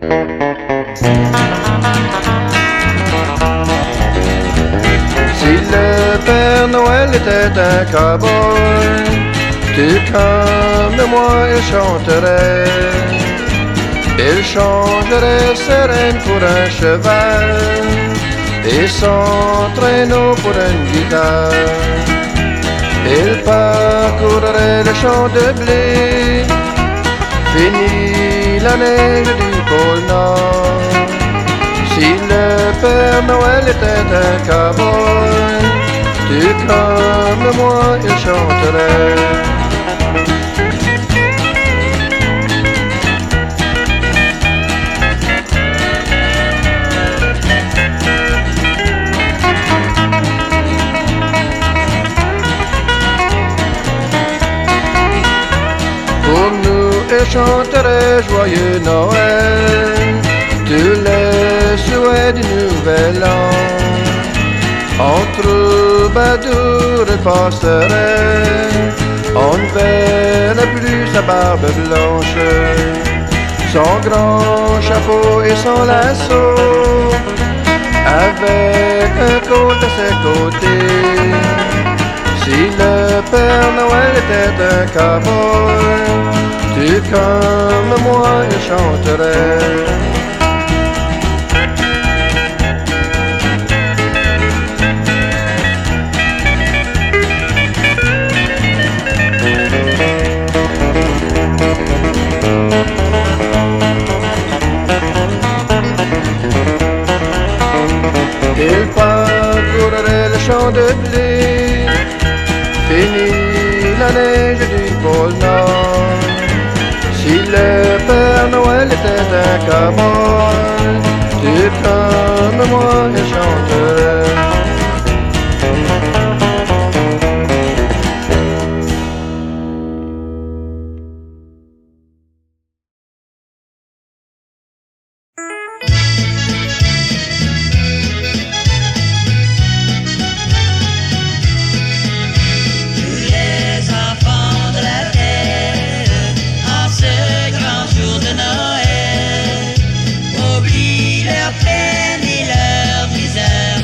Si le Père Noël était un cowboy, tout comme moi il chanterait. Il changerait ses rênes pour un cheval et son traîneau pour une guitare. Il parcourrait le champ de blé, fini la neige du pôle Nord. Si le Père Noël était un cowboy, tout comme moi il chanterait. Pour nous, il chanterait joyeux Noël, tous les souhaits du nouvel an. En troubadour il passerait, on ne verrait plus sa barbe blanche, son grand chapeau et son lasso, avec un colt à ses côtés. Si le Père Noël était un cowboy, tout comme moi il chanterait. Il parcourrait le champ de blé, fini la neige du pôle Nord. Si le Père Noël était un cowboy, tout comme moi il chanterait. Oublie leur peine et leur misère.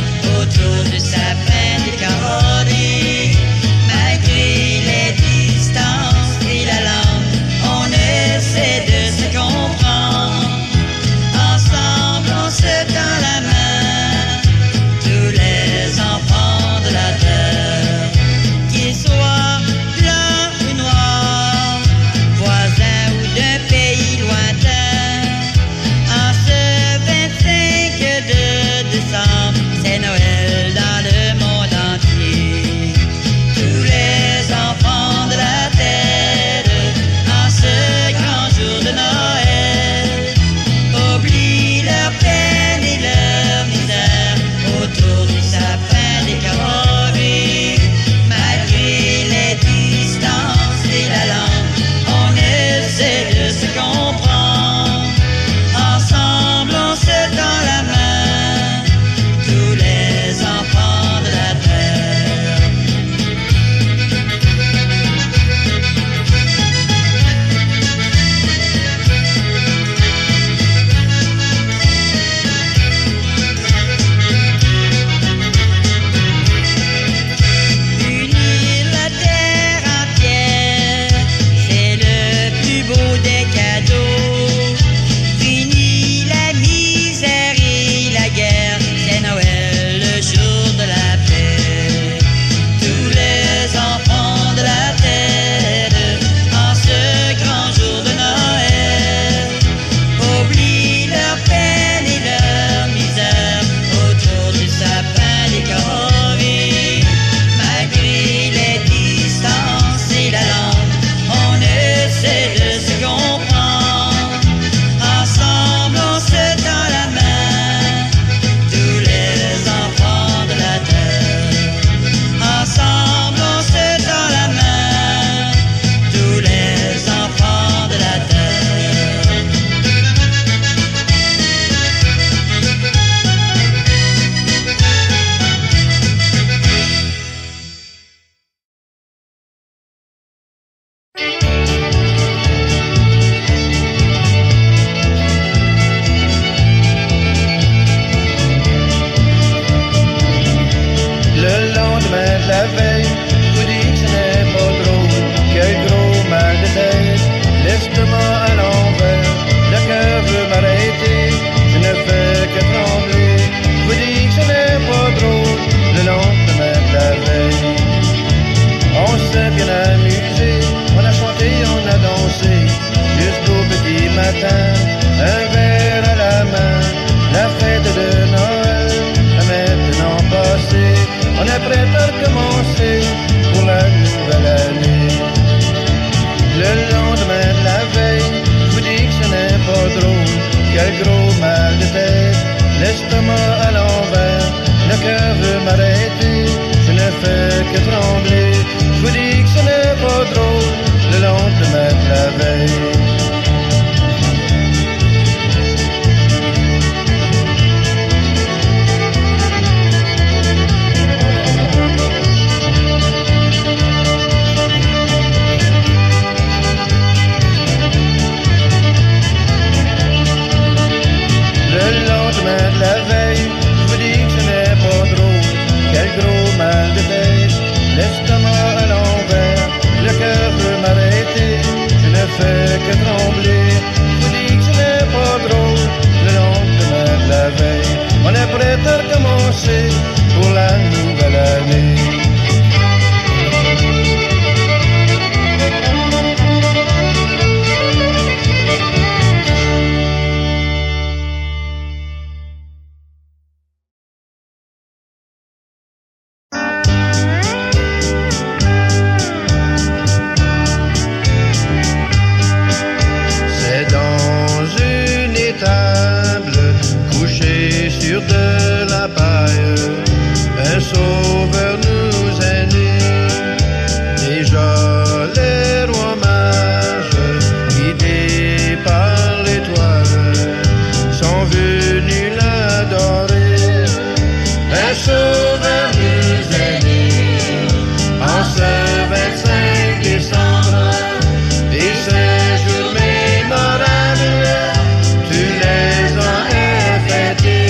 quel gros mal de tête, l'estomac à l'envers, le cœur veut m'arrêter, je ne fais que trembler. Je vous dis que ce n'est pas drôle, le lendemain de la veille. La veille, je vous dis que ce n'est pas drôle, quel gros mal de tête, l'estomac à l'envers, le cœur veut m'arrêter, je ne fais que trembler. Je vous dis que ce n'est pas drôle, le lendemain de la veille, on est prêt à recommencer pour la nouvelle année. De la paille, un sauveur nous est né. Déjà les rois mages, guidés par l'étoile, sont venus l'adorer. Un sauveur nous est né en ce 25 décembre, et ce jour mémorable, tu les as fêtés.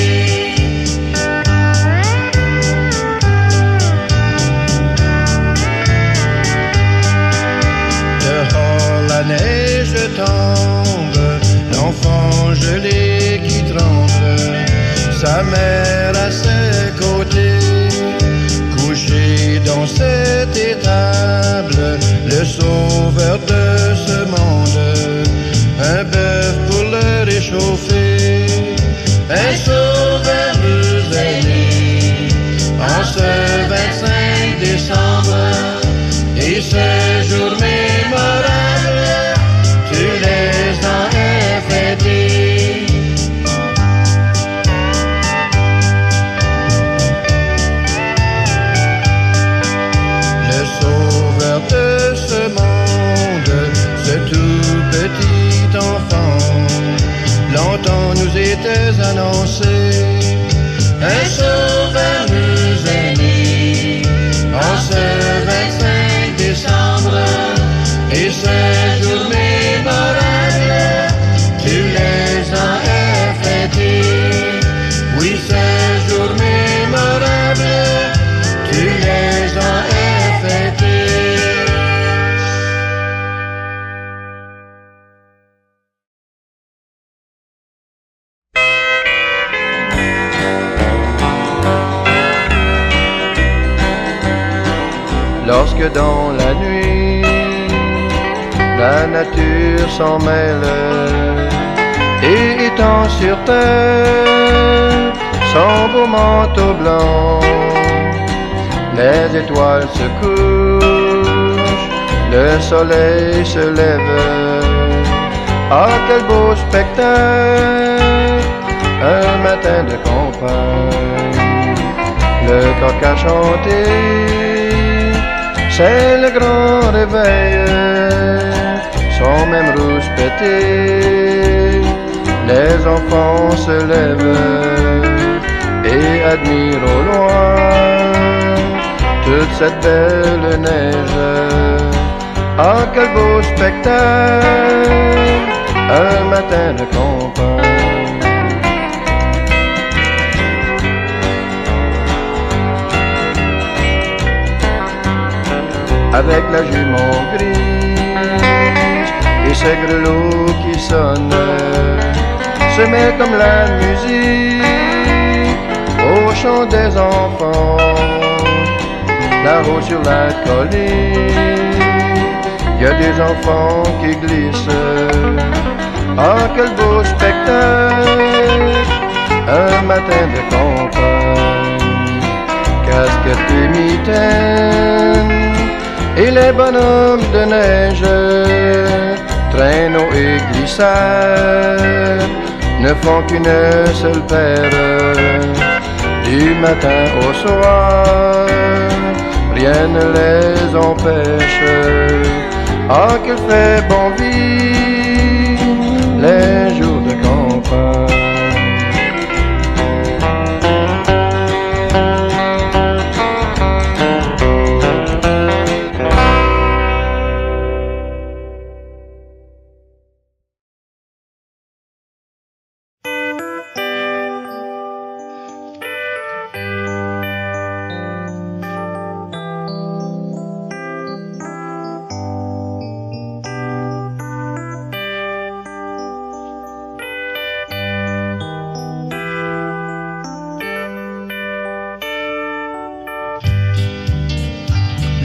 La neige tombe, l'enfant gelé qui tremble, sa mère à ses côtés, couché dans cette étable, le sauveur de ce monde, un bœuf pour le réchauffer, un sauveur nous est né, en ce 25 décembre, et ce jour mémorable, tu les as fêtés. Le sauveur de ce monde, ce tout petit enfant, longtemps nous était annoncé. Un sauveur nous est né, en ce 25 décembre, et ce jour mémorable, tu les as fêtés. Oui, ce jour mémorable, tu les as fêtés. Lorsque dans la nuit la nature s'en mêle et étend sur terre son beau manteau blanc, les étoiles se couchent, le soleil se lève. Ah, quel beau spectacle, un matin de campagne, le coq a chanté, c'est le grand réveil, sans même rouspéter, les enfants se lèvent et admirent au loin toute cette belle neige. Ah, quel beau spectacle, un matin de campagne. Avec la jument grise et ses grelots qui sonnent, se met comme la musique au chant des enfants. Là-haut sur la colline, il y a des enfants qui glissent. Ah, quel beau spectacle, un matin de campagne. Casquettes et mitaines et les bonhommes de neige, traîneaux et glissades, ne font qu'une seule paire. Du matin au soir, rien ne les empêche. Ah, qu'il fait bon vivre les jours de campagne.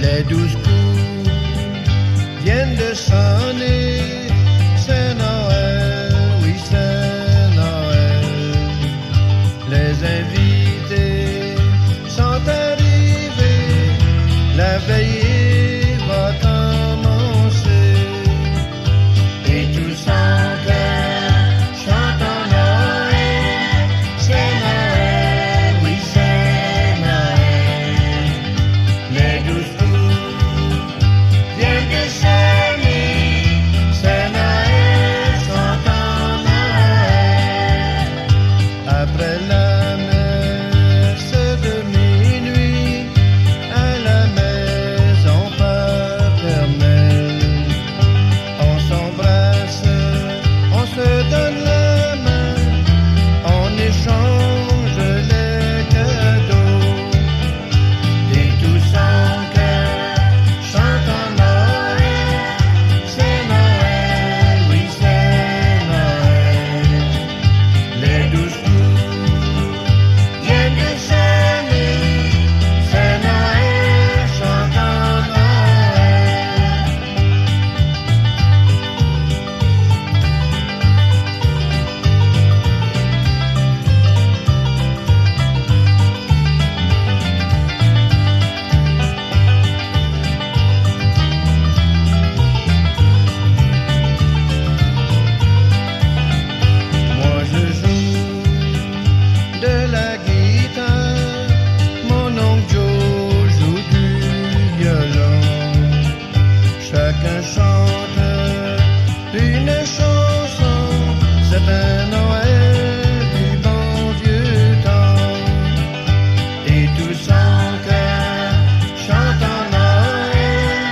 Les 12 coups viennent de sonner, c'est Noël, oui c'est Noël. Les invités sont arrivés, la veillée va commencer. Et tous en cœur chantent Noël, c'est Noël, oui c'est Noël. Les 12 après la messe de minuit, à la maison paternelle, on s'embrasse, on se donne la main, on échange les cadeaux. Et tous en cœur chantent Noël, c'est Noël, oui c'est Noël. Les 12 chacun chante une chanson, c'est un Noël du bon vieux temps. Et tous en cœur chantent Noël,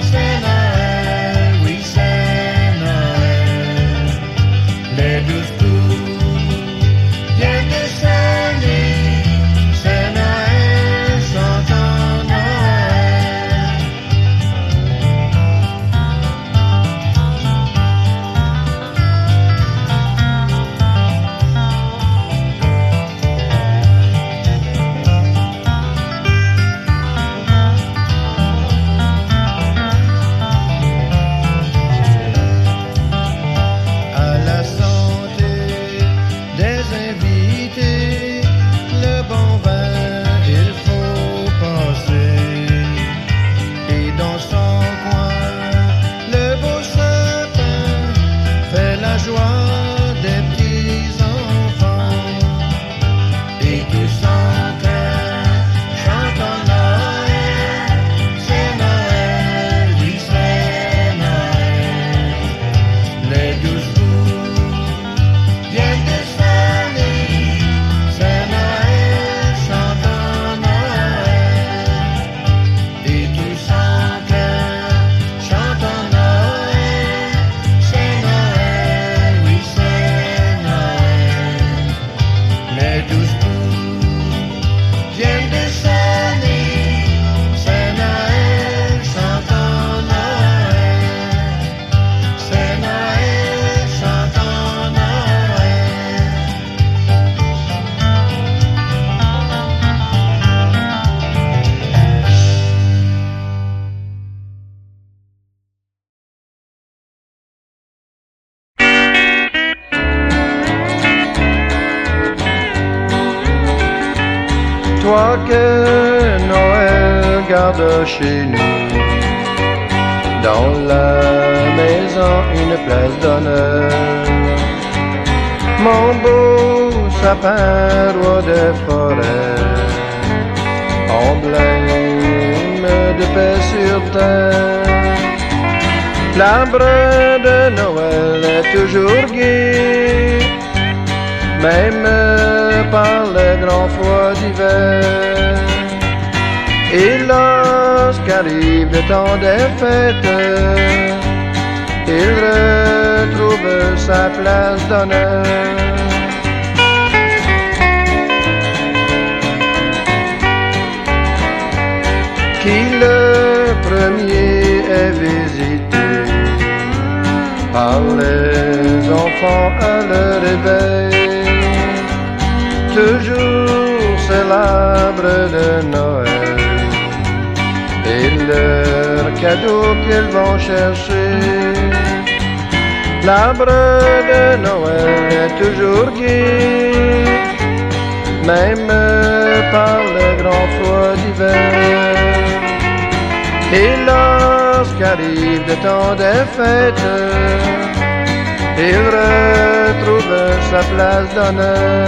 c'est Noël, oui c'est Noël. Les 12 coups viennent de sonner, c'est Noël, chantant Noël. À la santé des invités, le bon vin il faut passer. Et dans son coin, le beau sapin fait la joie des petits enfants. Et tous en cœur chantent Noël, c'est Noël, oui c'est Noël. Les 12 viennent de sonner, c'est Noël, chantant Noël. Et tous en cœur chantant Noël, c'est Noël, oui c'est Noël. Les 12 viennent de sonner, c'est Noël, chantant Noël. C'est Noël, chantant Noël. Toi que Noël garde chez nous, dans la maison une place d'honneur. Mon beau sapin roi des forêts, emblème de paix sur terre. L'arbre de Noël est toujours gai, même par le grand froid d'hiver. Et lorsqu'arrive le temps des fêtes, il retrouve sa place d'honneur. Qui le premier est visité par les enfants à leur réveil, toujours c'est l'arbre de Noël et leur cadeau qu'ils vont chercher. L'arbre de Noël est toujours gai, même par le grand froid d'hiver. Et lorsqu'arrive le temps des fêtes, il retrouve sa place d'honneur.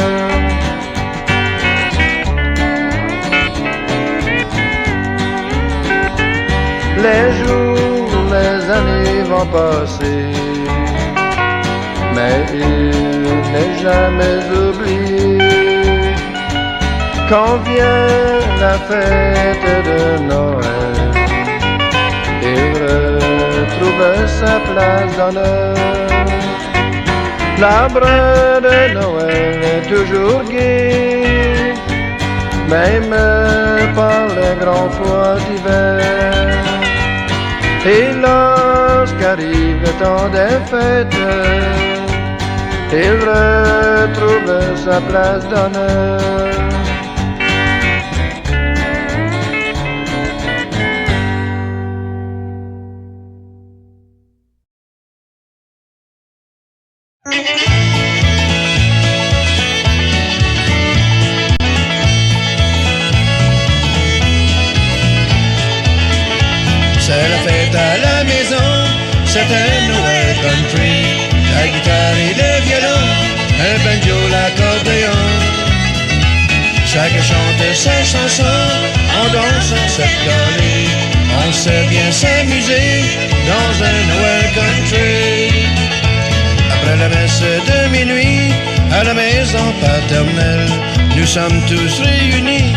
Les jours, les années vont passer, mais il n'est jamais oublié. Quand vient la fête de Noël, il retrouve sa place d'honneur. L'arbre de Noël est toujours gai, même par le grand froid d'hiver. Et lorsqu'arrive le temps des fêtes, il retrouve sa place d'honneur. C'est la fête à la maison, c'est un Noël country. La guitare et le violon, un banjo, l'accordéon. Chacun chante sa chanson, on danse en septembre. On sait bien s'amuser dans un Noël country. Après la messe de minuit, à la maison paternelle, nous sommes tous réunis,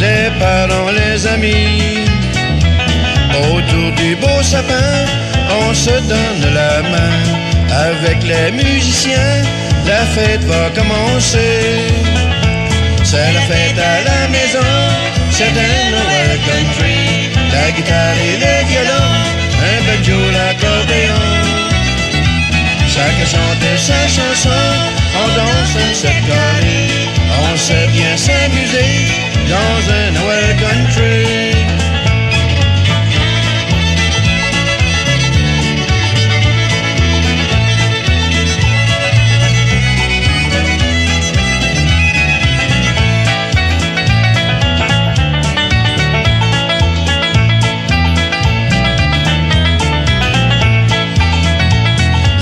les parents, les amis. Autour du beau sapin, on se donne la main. Avec les musiciens, la fête va commencer. C'est la fête à la maison, c'est un Noël country. La guitare et le violon, un banjo, l'accordéon. Chacun chante sa chanson, on danse cette carré. On sait bien s'amuser dans un Noël country.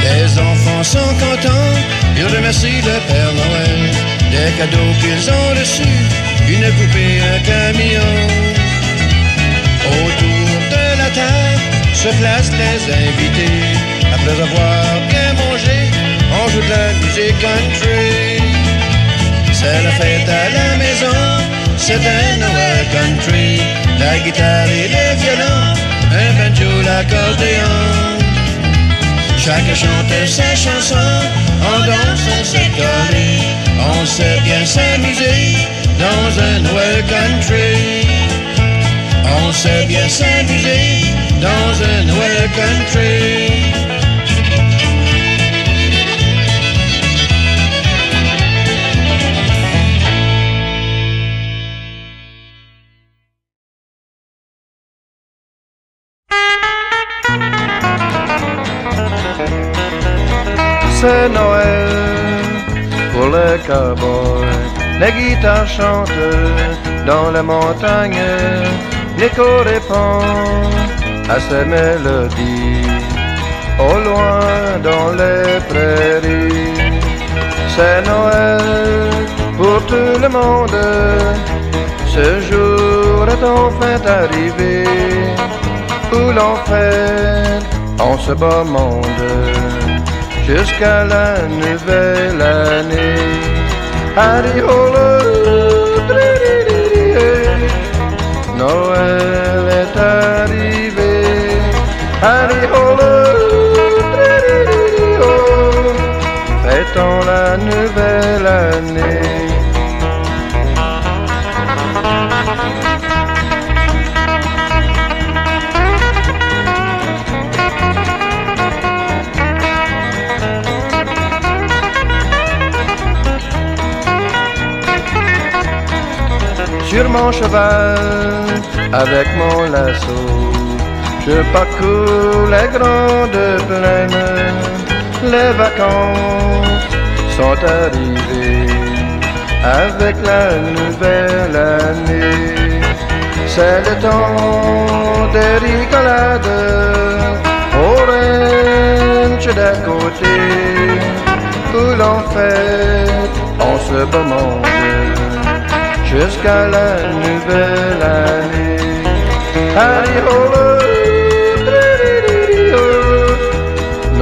Les enfants sont contents, ils remercient le Père Noël des cadeaux qu'ils ont reçus, une poupée, un camion. Autour de la table se placent les invités. Après avoir bien mangé, on joue de la musique country. C'est la fête à la maison, c'est un Noël country. La guitare et le violon, un banjo, l'accordéon. Chacun chante sa chanson, on danse cette carré. On sait bien s'amuser dans un Noël country. On sait bien s'amuser dans un Noël country. C'est Noël pour les cowboys, les guitares chantent dans les montagnes, l'écho répond à ces mélodies, au loin dans les prairies. C'est Noël pour tout le monde. Ce jour est enfin arrivé où l'on fête en ce beau monde jusqu'à la nouvelle année. Harry Hole, Noël est arrivé. Harry Hole, fêtons la nouvelle année. Sur mon cheval, avec mon lasso, je parcours les grandes plaines. Les vacances sont arrivées avec la nouvelle année. C'est le temps des rigolades au ranch d'à côté où l'on fête en ce beau monde jusqu'à la nouvelle année. Harry Hole,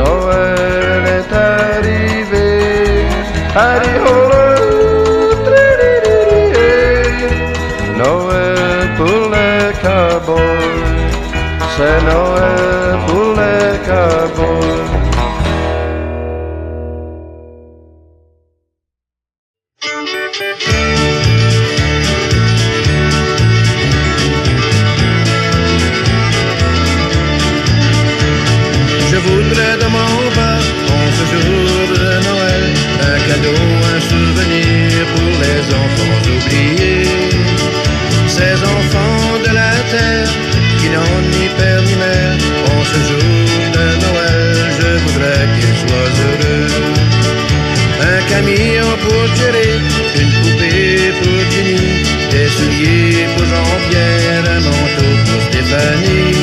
Noël est arrivé. Harry Hole, Noël pour les cowboys. C'est Noël pour les cowboys. Un souvenir pour les enfants oubliés, ces enfants de la terre qui n'ont ni père ni mère. En ce jour de Noël, je voudrais qu'ils soient heureux. Un camion pour Jerry, une poupée pour Jenny, des souliers pour Jean-Pierre, un manteau pour Stéphanie.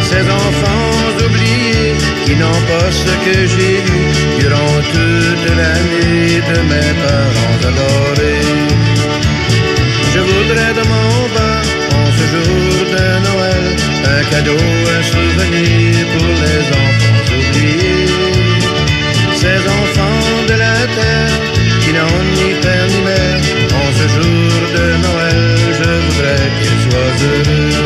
Ces enfants oubliés qui n'ont pas ce que j'ai vu durant toute l'année de mes parents adorés. Je voudrais de mon bas, en ce jour de Noël, un cadeau, un souvenir pour les enfants oubliés. Ces enfants de la terre qui n'ont ni père ni mère. En ce jour de Noël, je voudrais qu'ils soient heureux.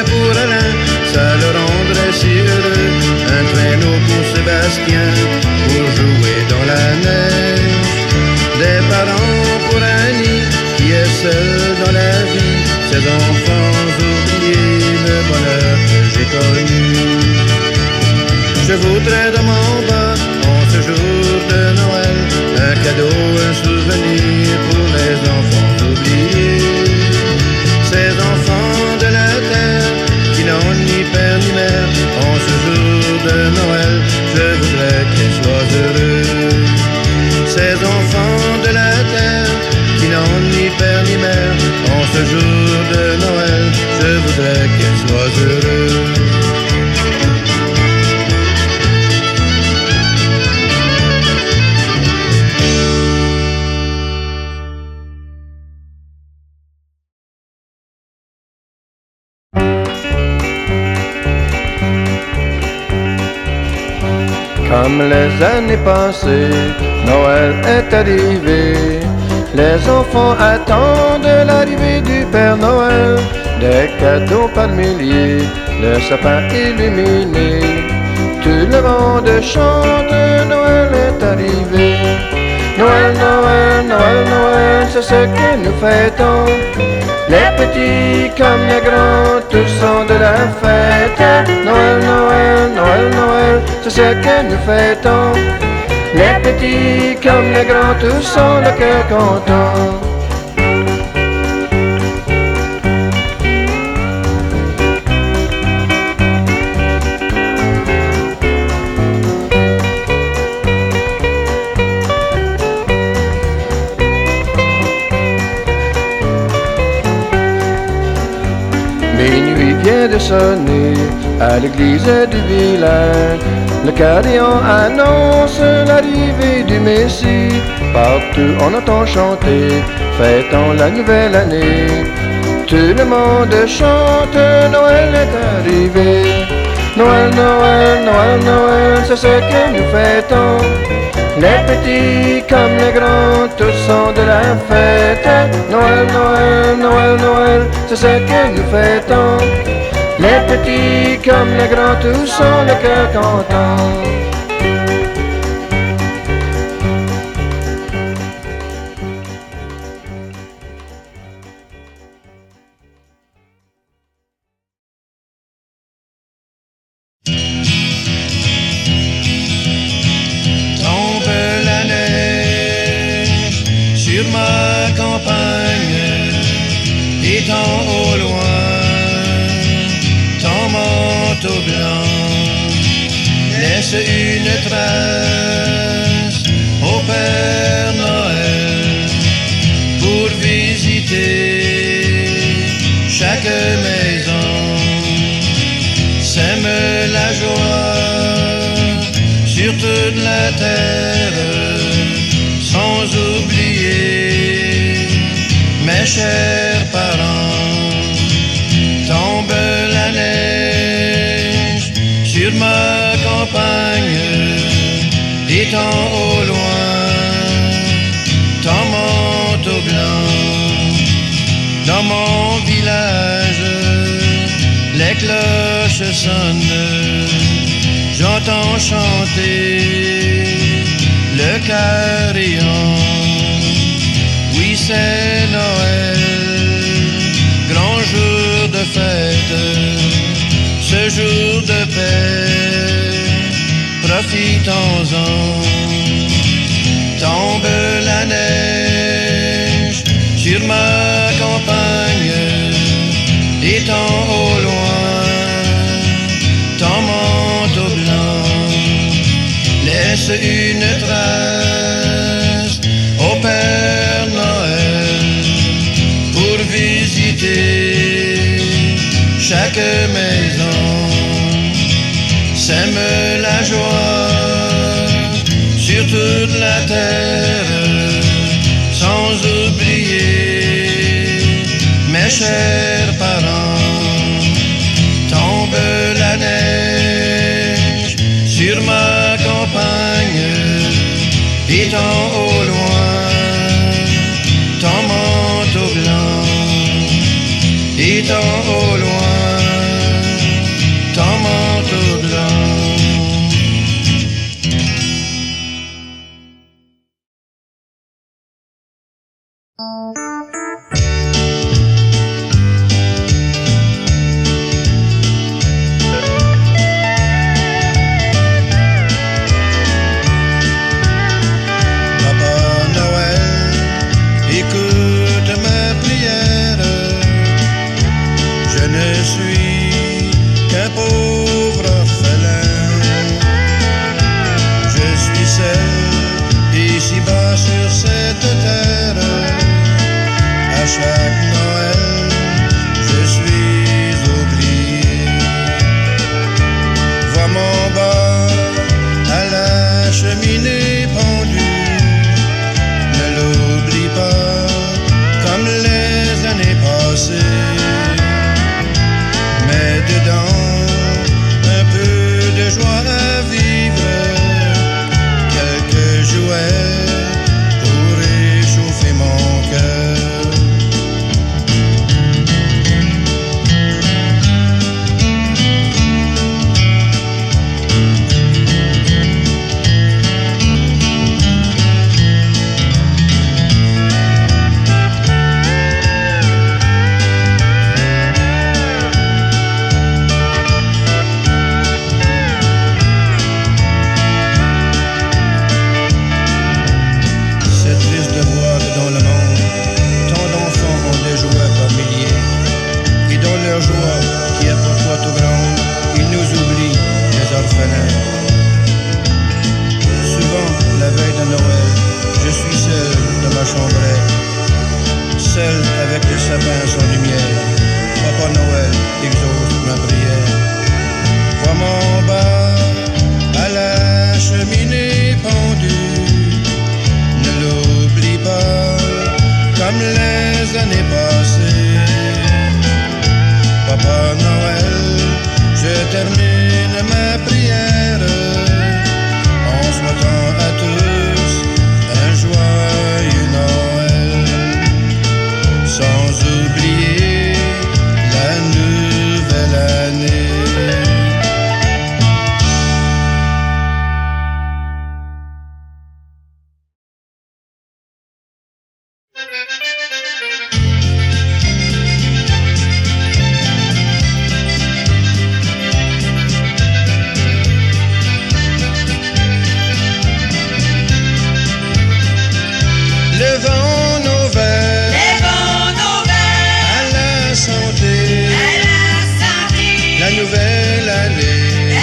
Pour Alain, ça le rendrait si heureux. Un traîneau pour Sébastien, pour jouer dans la neige. Des parents pour Annie, qui est seule dans la vie. Ces enfants oubliés, le bonheur que j'ai connu. Je voudrais de mon bas, en ce jour de Noël, un cadeau, un souvenir pour les enfants oubliés. Ces enfants de la terre qui n'ont ni père ni mère. En ce jour de Noël, je voudrais qu'ils soient heureux. Ces enfants de la terre qui n'ont ni père ni mère. En ce jour de Noël, je voudrais qu'ils soient heureux. Comme les années passées, Noël est arrivé. Les enfants attendent l'arrivée du Père Noël. Des cadeaux par milliers, le sapin illuminé. Tout le monde chante, Noël est arrivé. Noël, Noël, Noël, Noël, c'est ce que nous fêtons. Les petits comme les grands, tous sont de la fête. Noël, Noël, Noël, Noël, c'est ce que nous fêtons. Les petits comme les grands, tous sont le cœur content. de sonner à l'église du village. Le carillon annonce l'arrivée du Messie. Partout on entend chanter, fêtons la nouvelle année. Tout le monde chante, Noël est arrivé. Noël, Noël, Noël, Noël, c'est ce que nous fêtons. Les petits comme les grands, tous sont de la fête. Noël, Noël, Noël, Noël, c'est ce que nous fêtons. Les petits comme les grands, tous sont le cœur content. Au loin, ton manteau blanc laisse une trace au Père Noël pour visiter chaque maison, sème la joie sur toute la terre, sans oublier mes chers parents. Tombe la neige sur ma campagne, étant au loin ton manteau blanc. Dans mon village, les cloches sonnent, j'entends chanter le carillon. Oui, c'est Noël, grand jour de fête, ce jour de paix, profitons-en. Tombe la neige sur ma campagne, étant au loin ton manteau blanc laisse une trace au Père Noël pour visiter chaque maison, sème la joie sur toute la terre, sans oublier mes chers parents. Tombe la neige sur ma campagne, étant au loin ton manteau blanc, étant au loin ton manteau blanc. l'année passée. Papa Noël, je termine ma prière en souhaitant à tous un joyeux Noël, sans oublier la nouvelle année. Levons nos verres à la santé, la nouvelle année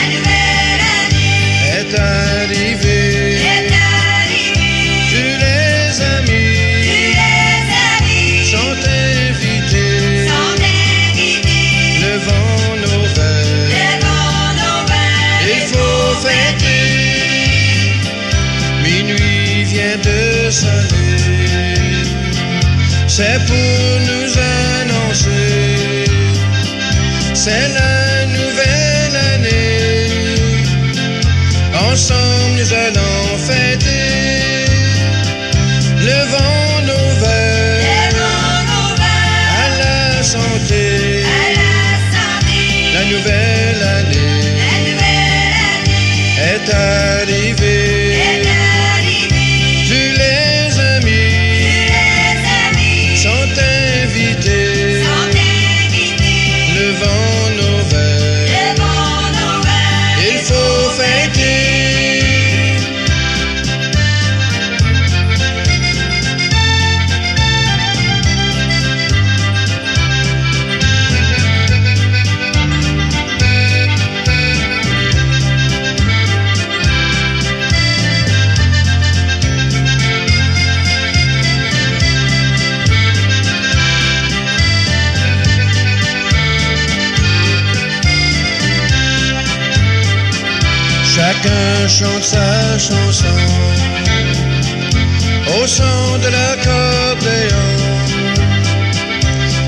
est arrivée. Tous les amis sont invités. Levons nos verres, il faut fêter. Minuit vient de sonner, c'est pour nous annoncer, c'est la nouvelle année. Ensemble nous allons fêter. Levons nos verres à la santé, la nouvelle année est arrivée. Tous les amis sont invités. Levons nos verres, il faut fêter. Chacun chante sa chanson au son de l'accordéon.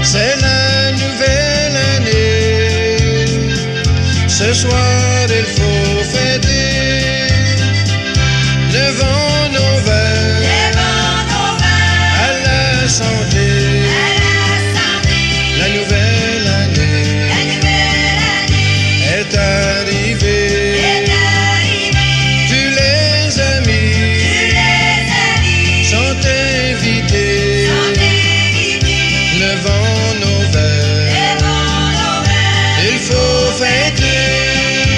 C'est la nouvelle année. Ce soir il faut fêter. Levons nos verres à la santé, la nouvelle année est arrivée. Sont invités. Levons nos verres, il faut fêter.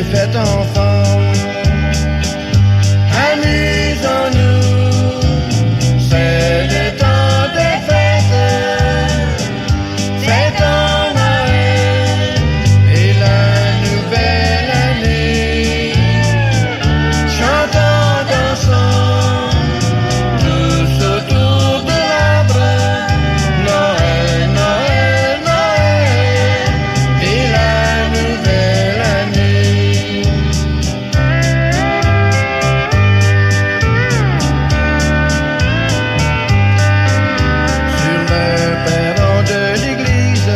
fête enfant. Amusons-nous, c'est le temps des fêtes. Fêtons Noël et la nouvelle année. Chantons, dansons, tous autour de l'arbre. Noël, Noël, Noël et la nouvelle année. Sur le perron de l'église,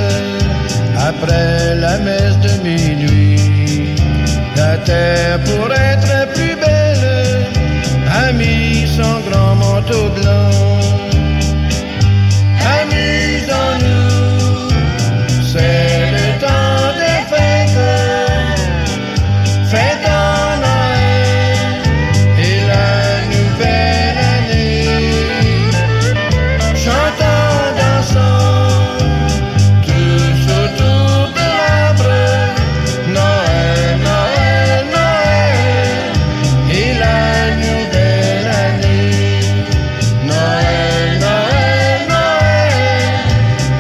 après la messe de minuit, la terre pourrait être plus belle, a mis son grand manteau blanc. Amusons-nous, c'est le temps des fêtes. Fêtons Noël et la nouvelle année. Chantons, dansons, tous autour de l'arbre. Noël, Noël, Noël et la nouvelle année. Noël, Noël, Noël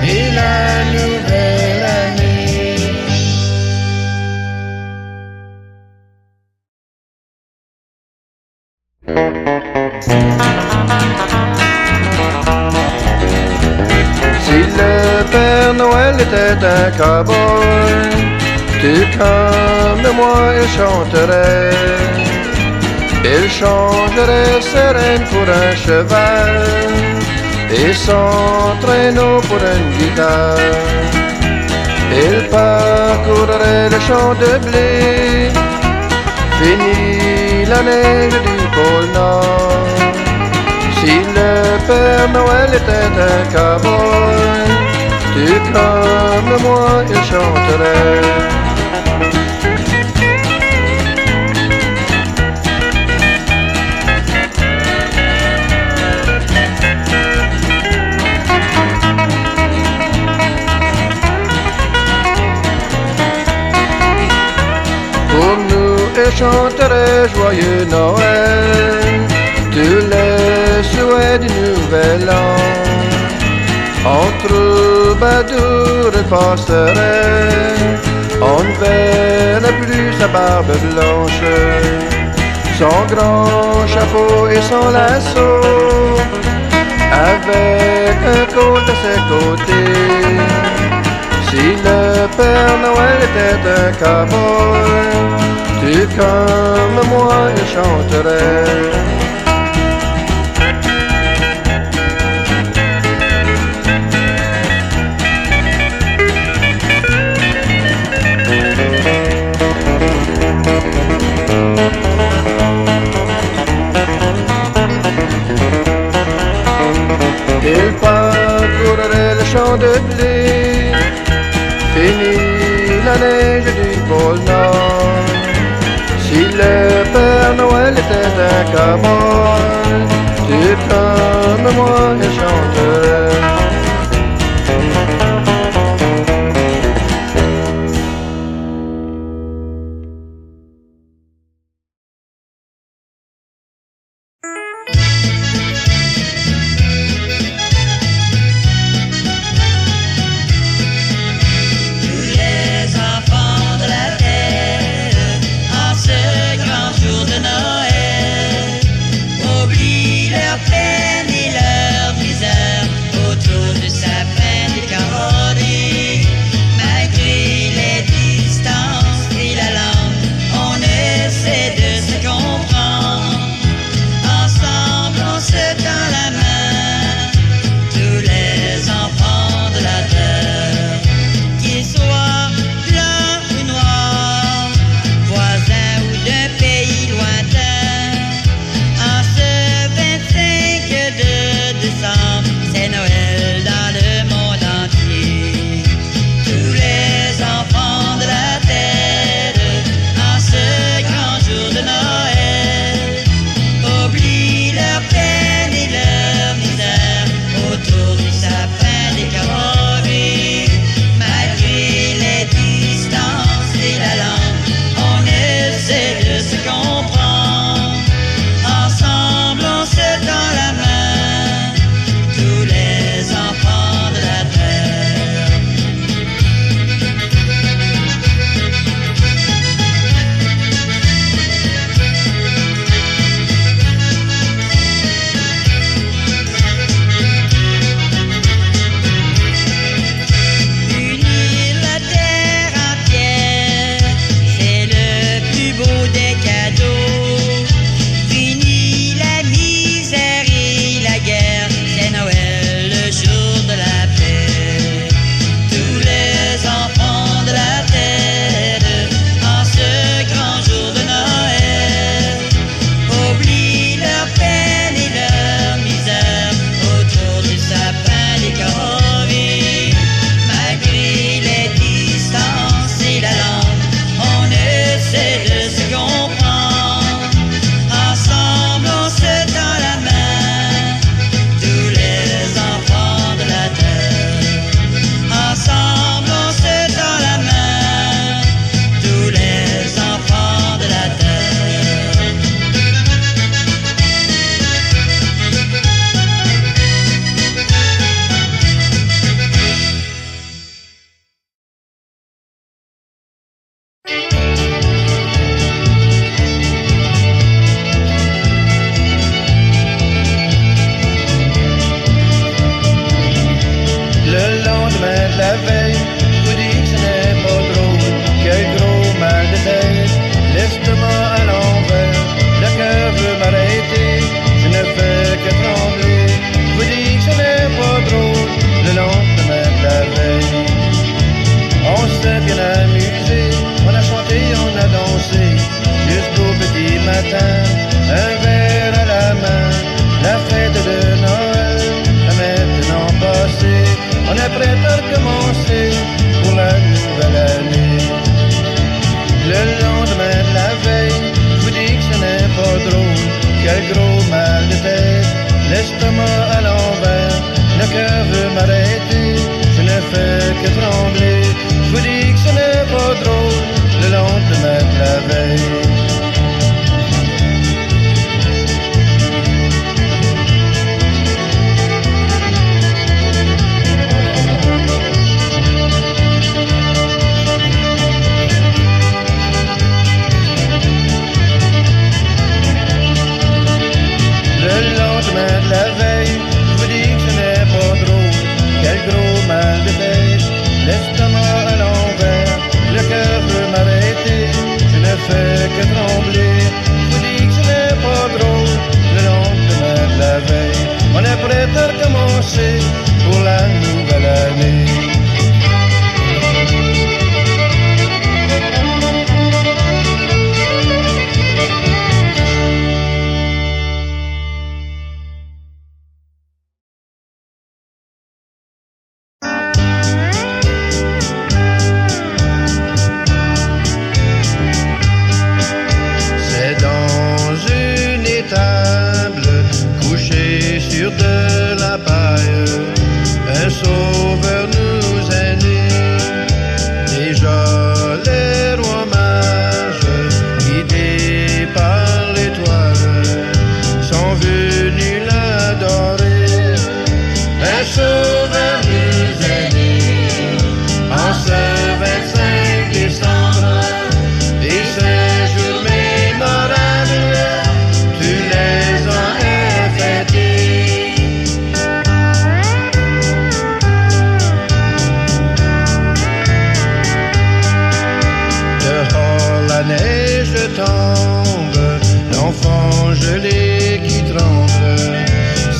et la nouvelle année. Si le Père Noël était un cowboy, tout comme moi il chanterait. Il changerait ses rênes pour un cheval et son traîneau pour une guitare. Il parcourrait le champ de blé, fini la neige du pôle Nord. Si le Père Noël était un cowboy, tout comme moi il chanterait. Pour nous, il chanterait joyeux Noël, tous les souhaits du nouvel an. En troubadour il passerait, on ne verrait plus sa barbe blanche, son grand chapeau et son lasso, avec un côte à ses côtés. Si le Père Noël était un cowboy, tout comme moi il chanterait. Il parcourrait le champ de blé, fini la neige du pôle Nord. Si le Père Noël était un cowboy, tout comme moi il chanterait. Noël, la veille, vous dites que ce n'est pas drôle, quel gros mal de tête, l'estomac à l'envers, le cœur veut m'arrêter, je ne fais que trembler, vous dites que ce n'est pas drôle, le lendemain de la veille. On s'est bien amusé, on a chanté, on a dansé, jusqu'au petit matin, un verre à la main, la fête de Noël a maintenant passé, on est prêt à recommencer pour la nouvelle année. Le lendemain de la veille, je vous dis que ce n'est pas drôle, quel gros mal de tête, l'estomac à l'envers, le cœur veut m'arrêter, je ne fais que trembler, je vous dis que ce n'est pas drôle, le lendemain de la veille. La veille, je vous dis que ce n'est pas drôle, quel gros mal de tête, l'estomac à l'envers, le cœur veut m'arrêter, je ne fais que trembler, je vous dis que ce n'est pas drôle, le lendemain de la veille, on est prêt à recommencer pour la nouvelle année.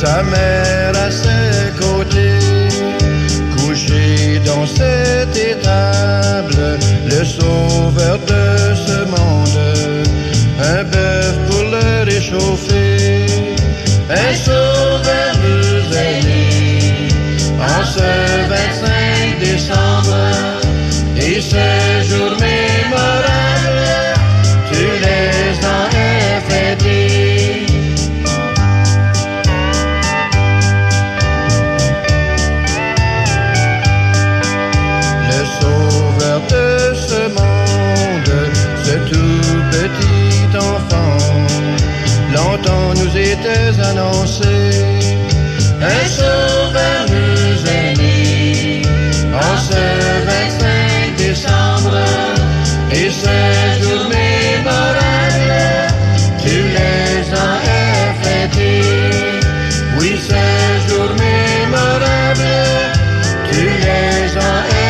Sa mère à ses côtés, couché dans cette étable, le sauveur de ce monde, un bœuf pour le réchauffer, un sauveur nous est né, en ce 25 décembre, et ce jour mémorable, tu les as fêtés. De ce monde, ce tout petit enfant, longtemps nous était annoncé, un sauveur nous est né, en ce 25 décembre, et ce jour mémorable, tu les as fêtés, oui ce jour mémorable, tu les as fêtés.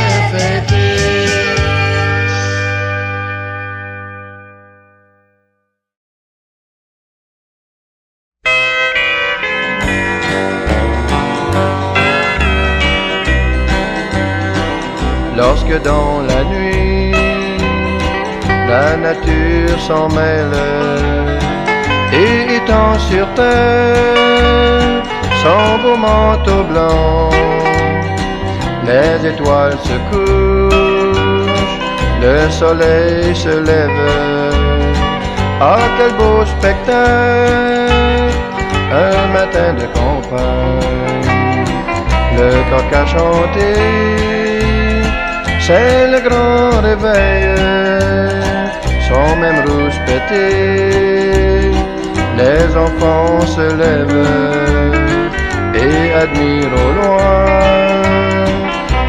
Lorsque dans la nuit, la nature s'en mêle et étend sur terre son beau manteau blanc, les étoiles se couchent, le soleil se lève. Ah, quel beau spectacle, un matin de campagne, le coq a chanté, c'est le grand réveil, sans même rouspéter, les enfants se lèvent et admirent au loin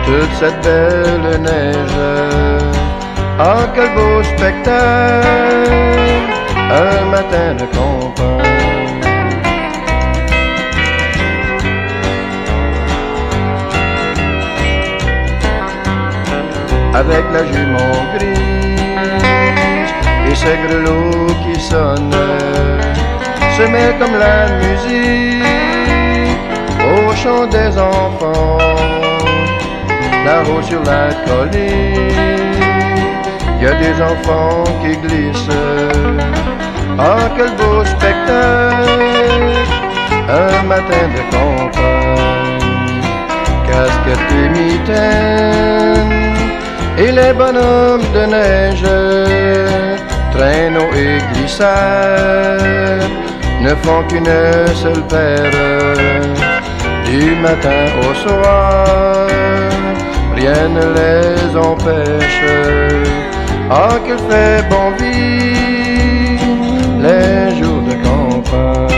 toute cette belle neige. Ah, quel beau spectacle, un matin de campagne. avec la jument grise et ses grelots qui sonnent, se met comme la musique au chant des enfants. Là-haut sur la colline, il y a des enfants qui glissent. Ah, quel beau spectacle, un matin de campagne. Casquettes et mitaines et les bonhommes de neige, traîneaux et glissades ne font qu'une seule paire. Du matin au soir, rien ne les empêche. Ah, qu'il fait bon vivre les jours de campagne.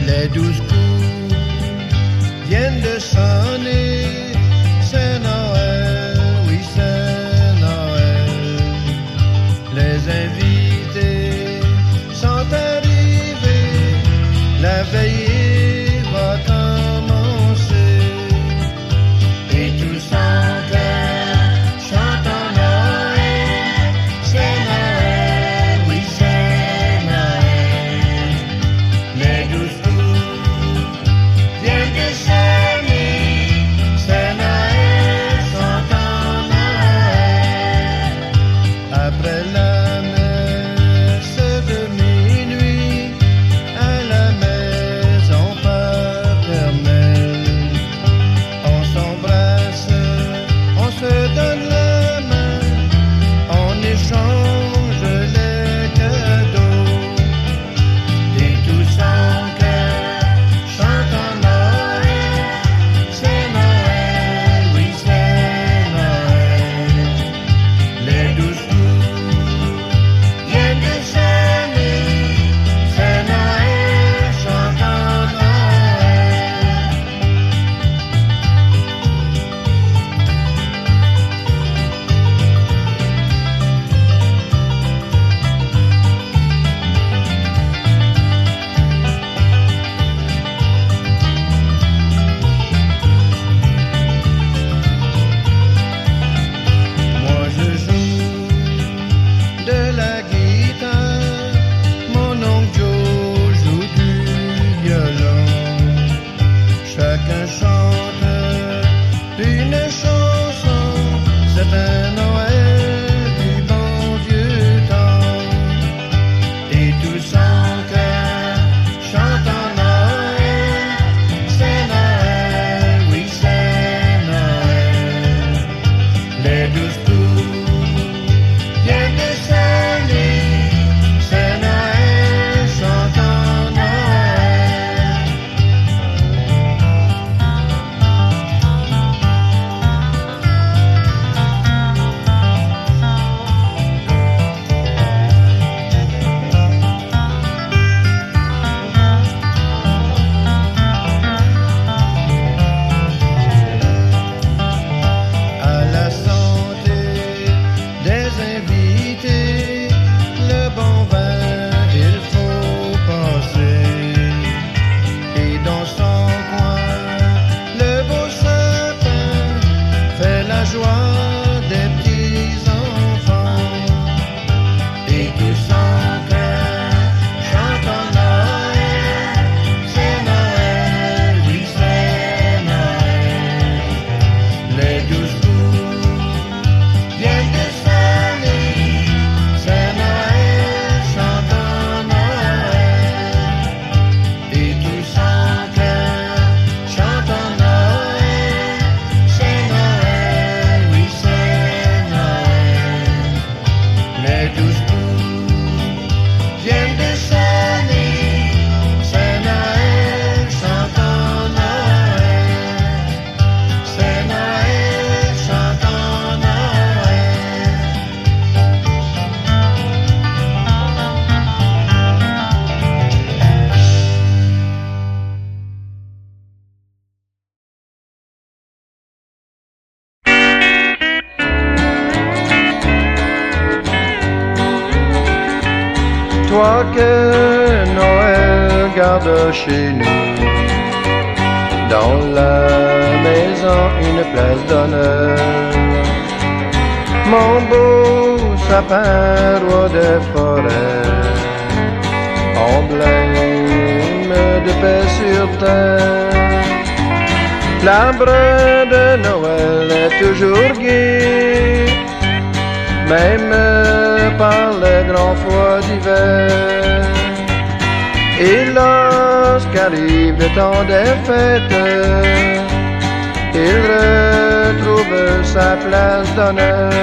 Les 12 coups viennent de sonner, c'est Noël, oui c'est Noël. Les invités sont arrivés, la veillée va commencer. Et tous en cœur chantent Noël, c'est Noël, oui c'est Noël. Les 12 après la messe de minuit, à la maison paternelle, on s'embrasse, on se donne la main, on échange les cadeaux, et tous en cœur chantent Noël, c'est Noël, oui c'est Noël. Les 12 chacun chante une chanson, c'est un Noël du bon vieux temps. Et tous en cœur chantent Noël, c'est Noël, oui c'est Noël. Les 12 coups viennent de sonner, c'est Noël, chantant Noël. Viennent de sonner, c'est Noël, chante Toi que Noël garde chez nous, dans la maison une place d'honneur. Mon beau sapin roi des forêts, emblème de paix sur terre. L'arbre de Noël est toujours gai, même par le grand froid d'hiver. Et lorsqu'arrive le temps des fêtes, il retrouve sa place d'honneur.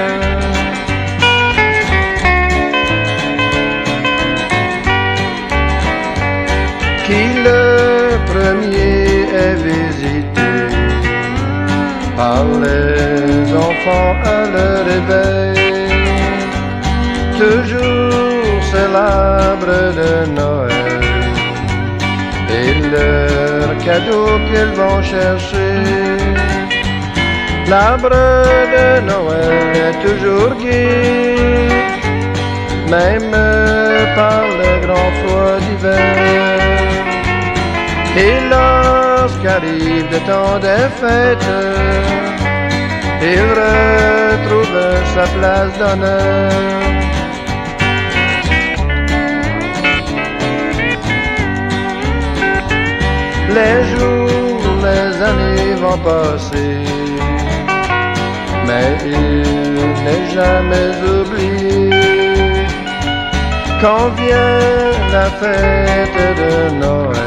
Qui le premier est visité par les enfants à leur réveil, toujours c'est l'arbre de Noël et leurs cadeaux qu'ils vont chercher. L'arbre de Noël est toujours gai, même par le grand froid d'hiver. Et lorsqu'arrive le temps des fêtes, il retrouve sa place d'honneur. Les jours, les années vont passer, mais il n'est jamais oublié quand vient la fête de Noël.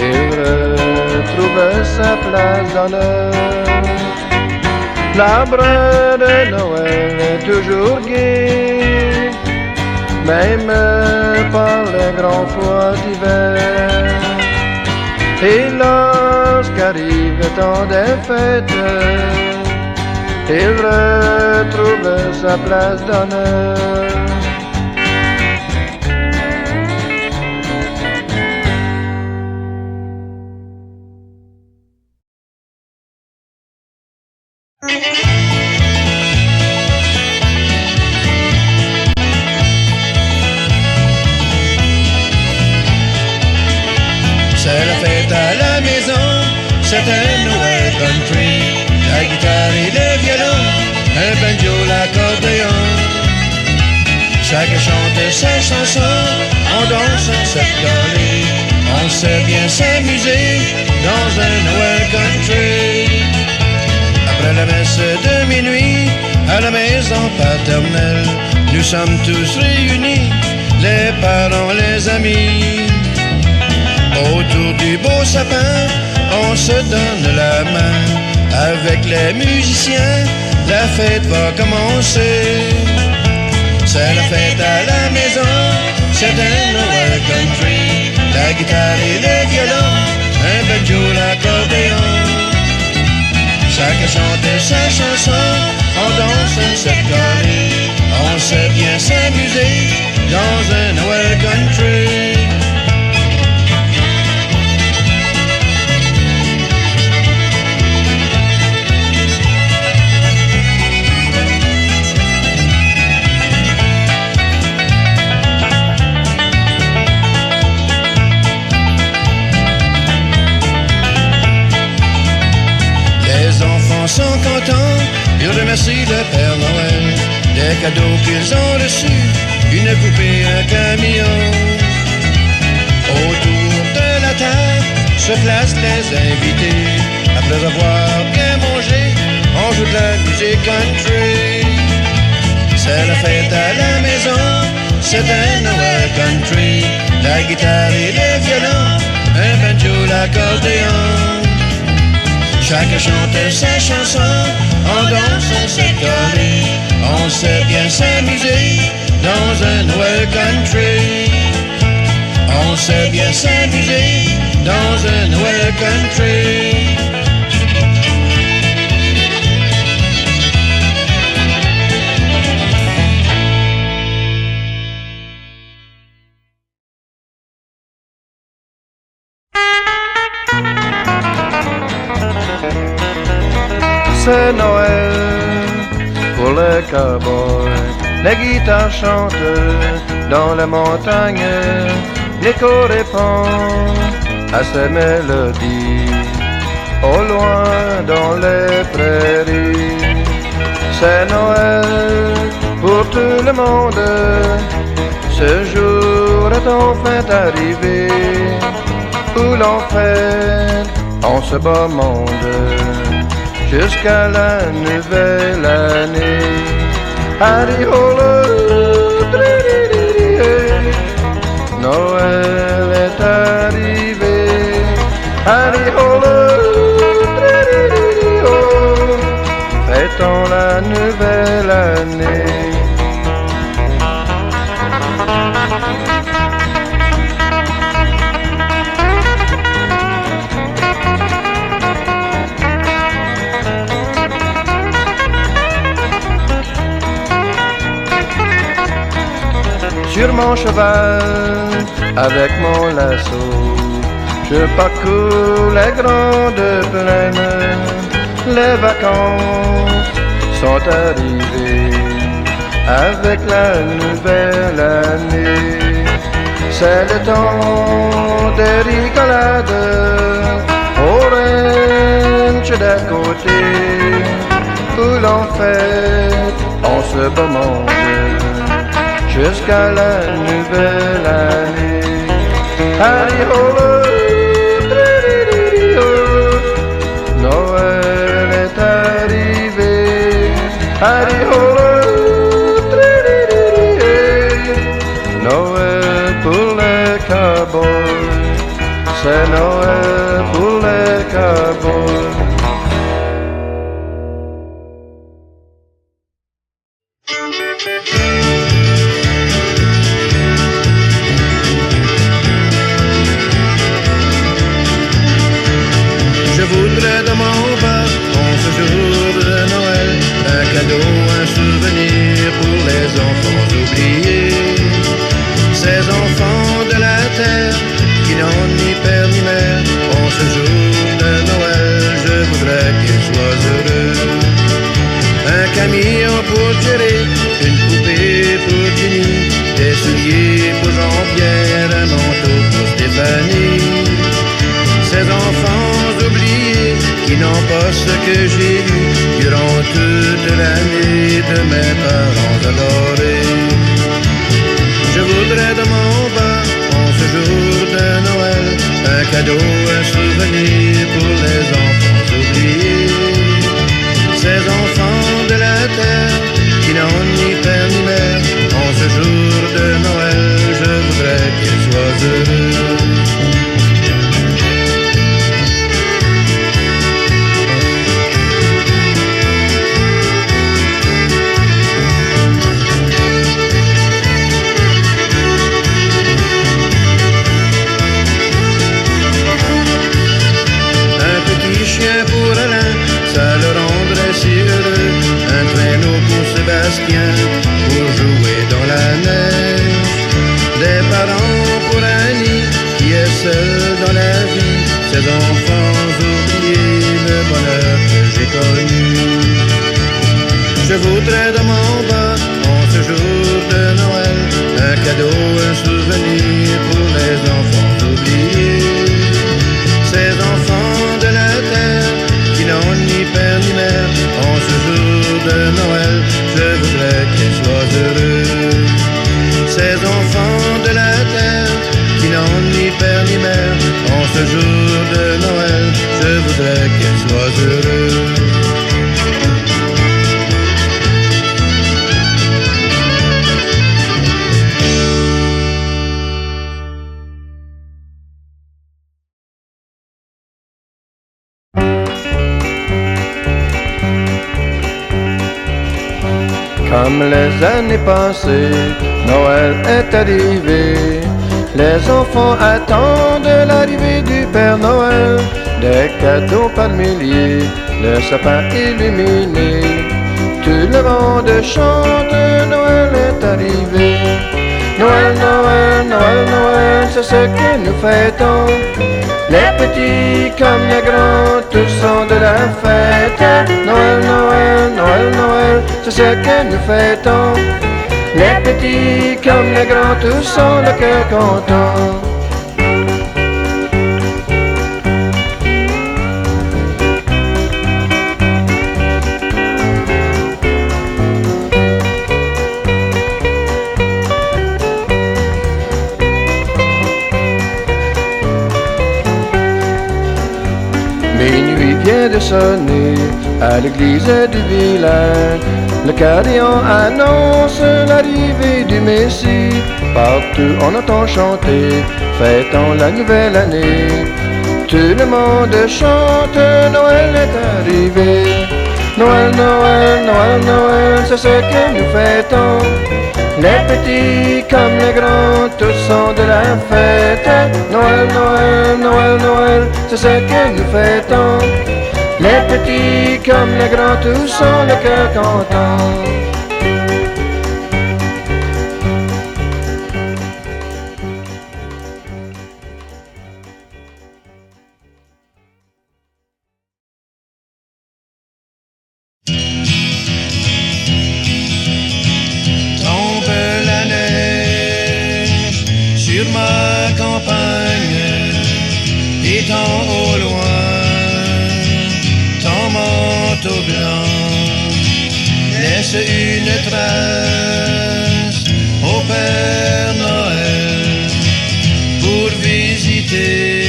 Il retrouve sa place d'honneur. L'arbre de Noël est toujours gai, même par le grand froid d'hiver. Et lorsqu'arrive le temps des fêtes, il retrouve sa place d'honneur. C'est la fête à la maison, c'est un Noël country. La guitare et le violon, un banjo, l'accordéon. Chacun chante sa chanson, on danse, on s'est collé. On sait bien s'amuser dans un Noël country. Après la messe de minuit, à la maison paternelle, nous sommes tous réunis, les parents, les amis. Autour du beau sapin, on se donne la main. Avec les musiciens, la fête va commencer. C'est la fête à la maison, c'est un Noël country. La guitare et le violon, un banjo, l'accordéon. Chacun chante sa chanson, on danse, on s'est collé. On sait bien s'amuser dans un Noël country. Les enfants sont contents, ils remercient le Père Noël des cadeaux qu'ils ont reçus, une poupée, un camion. Autour de la table se placent les invités. Après avoir bien mangé, on joue de la musique country. C'est la fête à la maison, c'est un Noël country. La guitare et le violon, un banjo, l'accordéon. Chacun chante sa chanson, on danse, on s'est collé. On sait bien s'amuser dans un Noël country. On sait bien s'amuser dans un Noël country. C'est Noël pour les cowboys, les guitares chantent, dans la montagne, l'écho répond à ses mélodies. Au loin dans les prairies, c'est Noël pour tout le monde. Ce jour est enfin arrivé où l'on fête en ce beau monde jusqu'à la nouvelle année. Harry Hole, Noël est arrivé. Harry Hole, fêtons la nouvelle année. Sur mon cheval, avec mon lasso, je parcours les grandes plaines. Les vacances sont arrivées avec la nouvelle année. C'est le temps des rigolades au ranch d'à côté où l'on fête en ce beau monde jusqu'à la nouvelle année. Harry Hole, Noël est arrivé. Harry Hole, Noël pour les cowboys. C'est Noël pour les cowboys. Un souvenir pour les enfants oubliés, ces enfants de la terre qui n'ont ni père ni mère. En ce jour de Noël, je voudrais qu'ils soient heureux. Un camion pour Jerry, une poupée pour Jenny, des souliers pour Jean-Pierre, un manteau pour Stéphanie. Ces enfants oubliés qui n'ont pas ce que j'ai lu durant toute l'année de mes parents adorés. Je voudrais de mon bas, en ce jour de Noël, un cadeau, un souvenir pour les enfants oubliés. Ces enfants de la terre qui n'ont ni père ni mère. En ce jour de Noël, je voudrais qu'ils soient heureux. Pour Alain, ça le rendrait si heureux. Un traîneau pour Sébastien, pour jouer dans la neige. Des parents pour Annie, qui est seule dans la vie. Ces enfants oubliés, le bonheur que j'ai connu. Je voudrais de mon bas, en ce jour de Noël, un cadeau, un souvenir pour les enfants oubliés. Ces enfants de la terre qui n'ont ni père ni mère. En ce jour de Noël, je voudrais qu'ils soient heureux. Ces enfants de la terre qui n'ont ni père ni mère. En ce jour de Noël, je voudrais qu'ils soient heureux. Comme les années passées, Noël est arrivé. Les enfants attendent l'arrivée du Père Noël. Des cadeaux par milliers, le sapin illuminé. Tout le monde chante, Noël est arrivé. Noël, Noël, Noël, Noël, c'est ce que nous fêtons. Les petits comme les grands, tous sont de la fête. Noël, Noël, Noël, Noël, c'est ce que nous fêtons. Les petits comme les grands, tous ont le cœur content. Minuit vient de sonner à l'église du village. Le carillon annonce l'arrivée du Messie. Partout on entend chanter, fêtons la nouvelle année. Tout le monde chante, Noël est arrivé. Noël, Noël, Noël, Noël, c'est ce que nous fêtons. Les petits comme les grands, tous sont de la fête. Noël, Noël, Noël, Noël, c'est ce que nous fêtons. Les petits comme les grands, tous ont le cœur content. Tombe la neige sur ma campagne, étant au loin ton manteau blanc laisse une trace au Père Noël pour visiter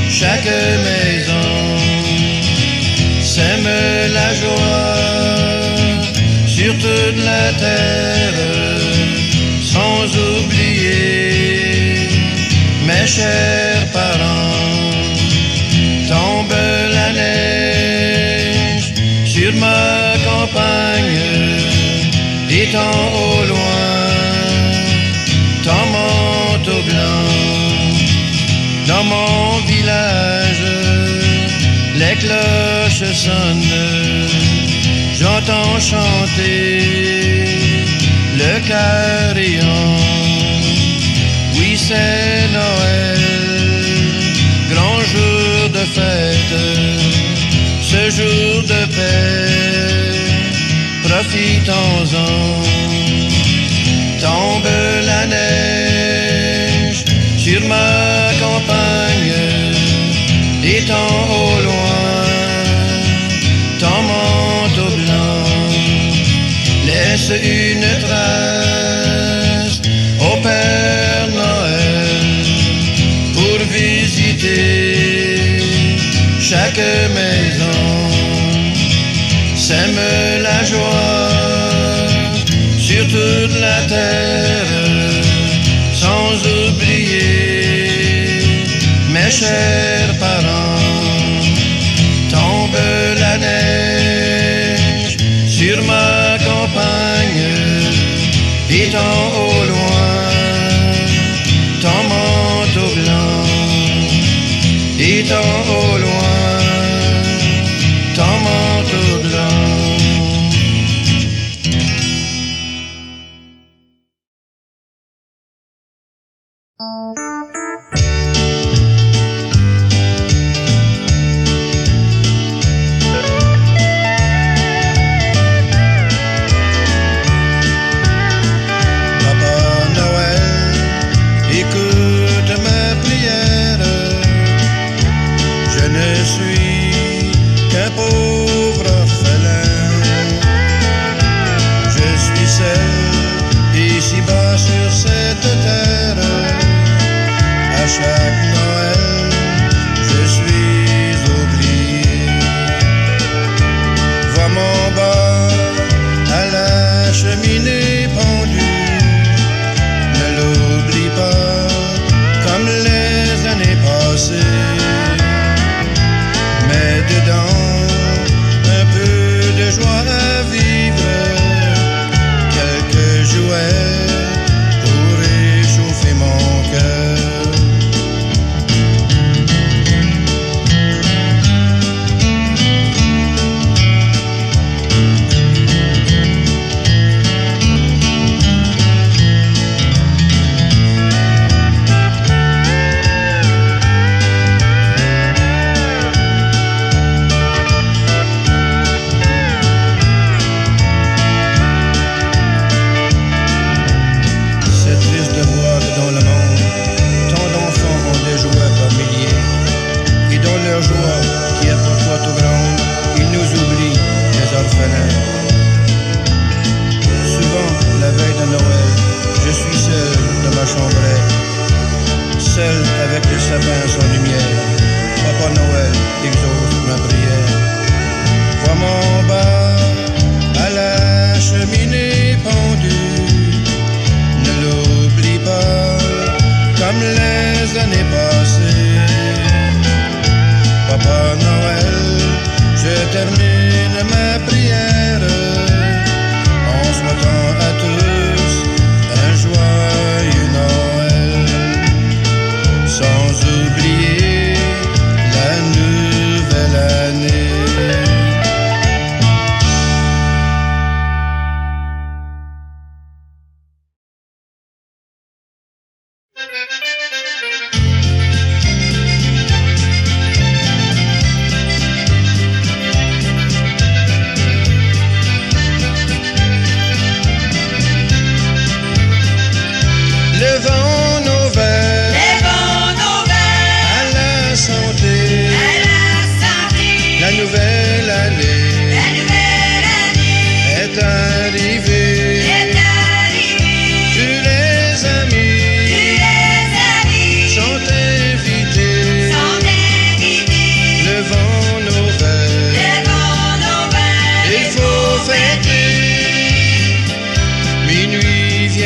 chaque maison, sème la joie sur toute la terre, sans oublier mes chers parents. Tombe la neige sur ma campagne, étant au loin ton manteau blanc. Dans mon village, les cloches sonnent, j'entends chanter le carillon. Oui, c'est Noël, grand jour de fête, ce jour de paix, profitons-en. Tombe la neige sur ma campagne, étant au loin ton manteau blanc laisse une trace au Père Noël pour visiter chaque maison, sème la joie sur toute la terre, sans oublier mes chers parents. Tombe la neige sur ma campagne, étant au loin ton manteau blanc, étant au loin ton manteau blanc.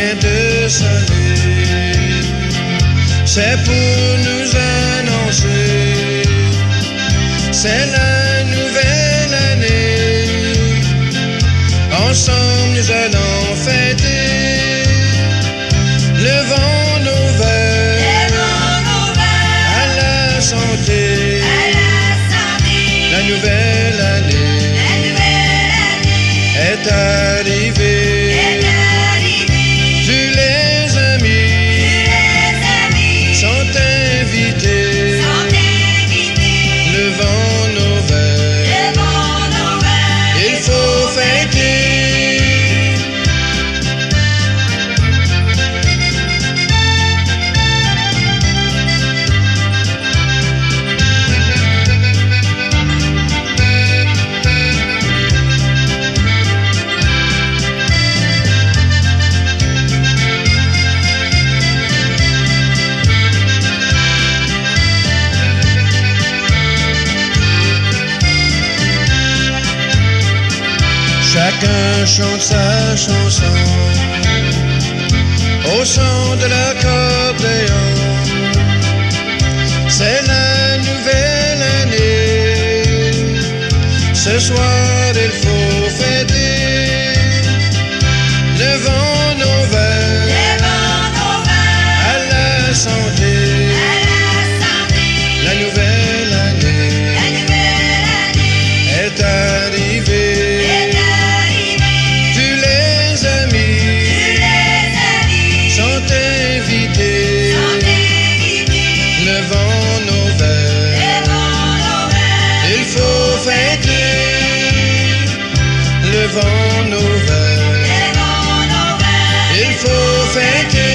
vient de sonner. C'est pour nous annoncer, c'est la nouvelle année. Ensemble nous allons fêter, levons nos verres à la santé. La nouvelle année est arrivée. Tous les amis sont invités. Levons nos verres, il faut fêter. Chacun chante sa chanson au son de l'accordéon. C'est la nouvelle année. Ce soir il faut fêter. Levons nos verres à la santé. La nouvelle année est arrivée. Levons nos verres, il faut fêter. Levons nos verres, il faut fêter.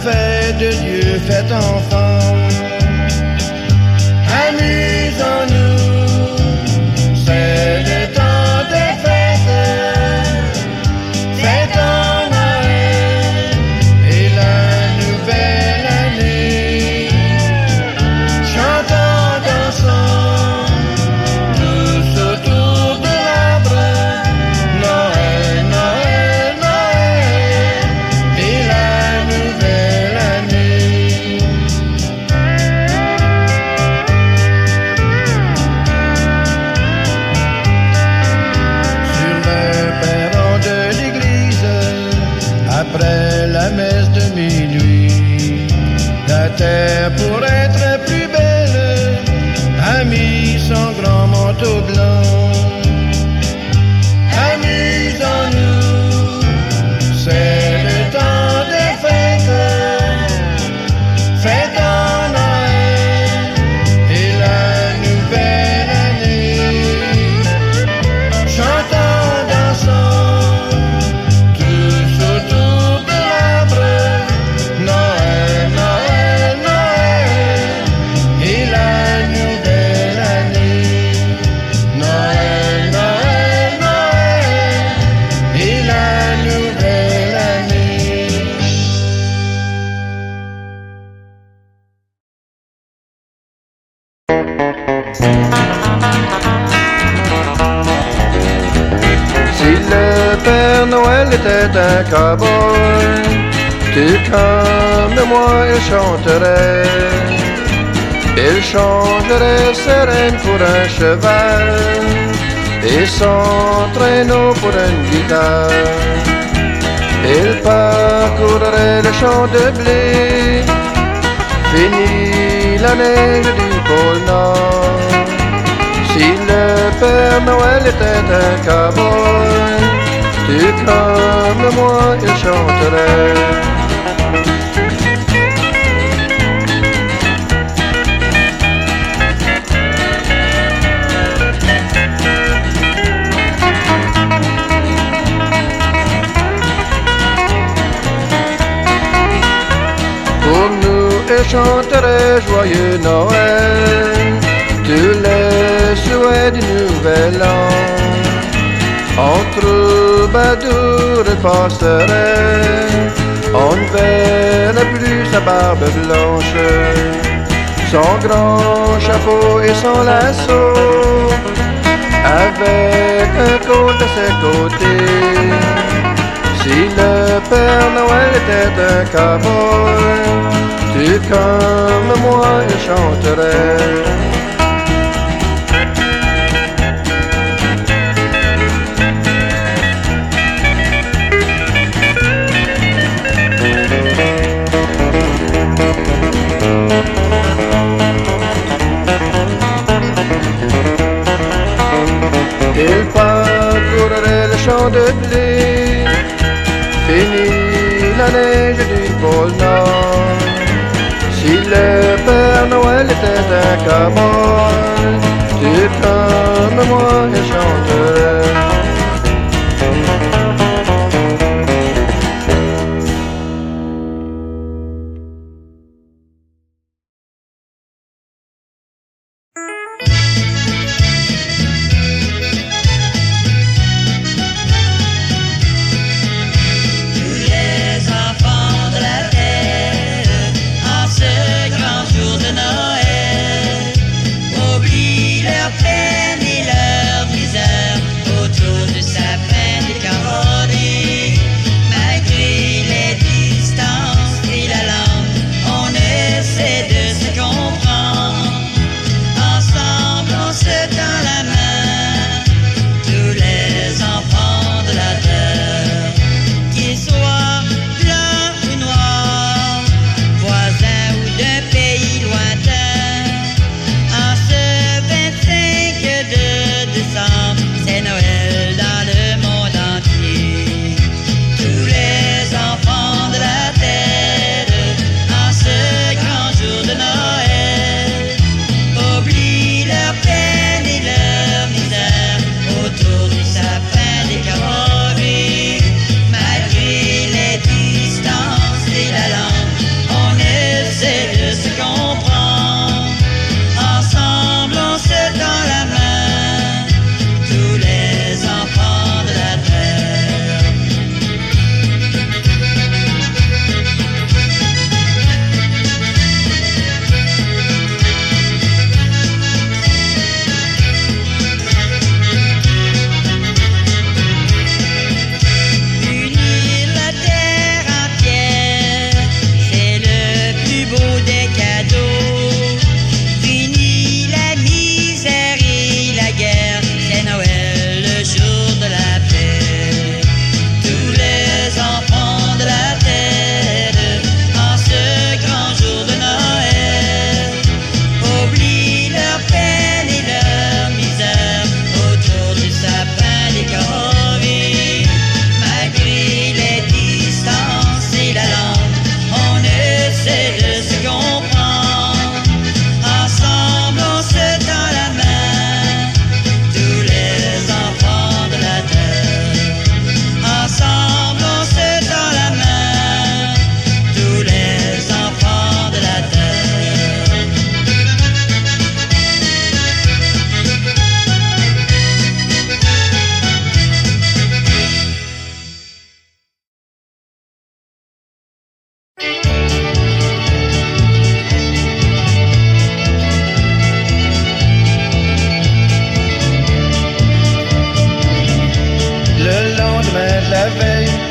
Fête de Dieu, fête enfant. Amusons-nous, c'est le temps des fêtes. Fêtons Noël et la nouvelle année. Chantons, dansons, tous autour de l'arbre. Noël, Noël, Noël et la nouvelle année. Noël était un cowboy, tout comme moi il chanterait. Il changerait ses rênes pour un cheval et son traîneau pour une guitare. Il parcourrait le champ de blé, fini la neige du pôle Nord. Si le Père Noël était un cowboy, tout comme moi il chanterait. Pour nous, il chanterait joyeux Noël, tous les souhaits du nouvel an. Entre troubadours il passerait, on ne verrait plus sa barbe blanche, son grand chapeau et son lasso, avec un côte à ses côtés. Si le Père Noël était un cowboy, tout comme moi il chanterait. Il parcourrait le champ de blé, fini la neige du pôle Nord. Si le Père Noël était un cowboy, tout comme moi il chanterait. veille,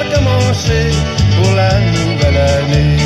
recommencer pour la nouvelle année.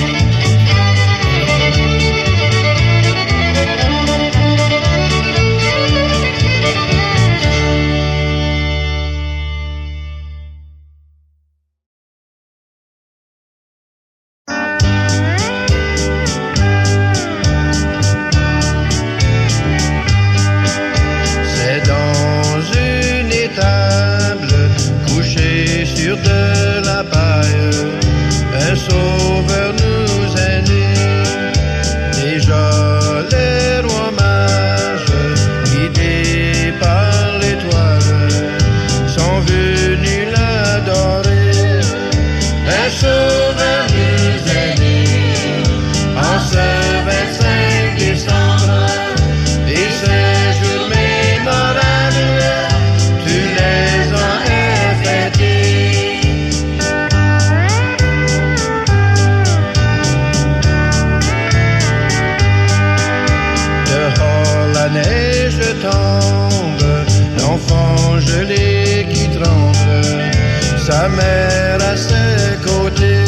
Sa mère à ses côtés,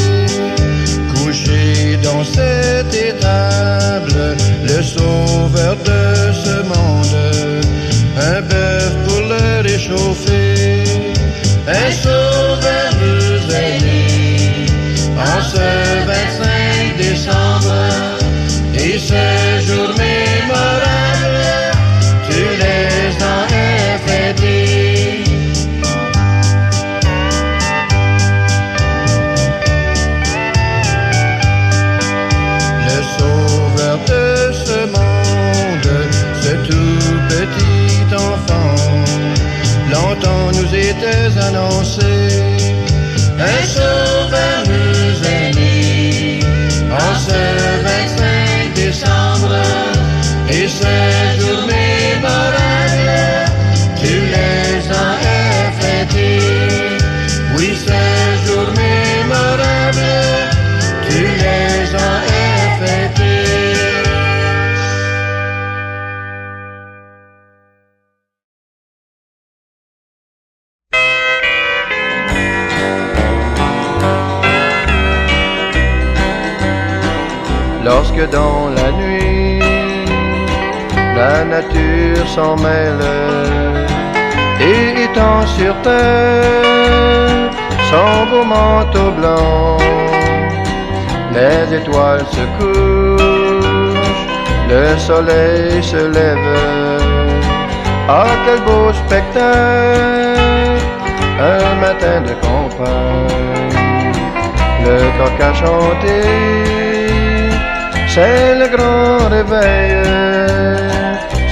couché dans cette étable, le sauveur de ce monde, un bœuf pour le réchauffer, un sauveur nous est né, en ce 25 décembre, et ce jour mémorable, tu les as fêtés. De ce monde, ce tout petit enfant, longtemps nous était annoncé, un sauveur nous est né, en ce 25 décembre, et ce jour mémorable, tu les as fêtés, oui ce jour mémorable, tu les as fêtés. Lorsque dans la nuit, la nature s'en mêle et étend sur terre son beau manteau blanc, les étoiles se couchent, le soleil se lève. Ah, quel beau spectacle, un matin de campagne, le coq a chanté, c'est le grand réveil,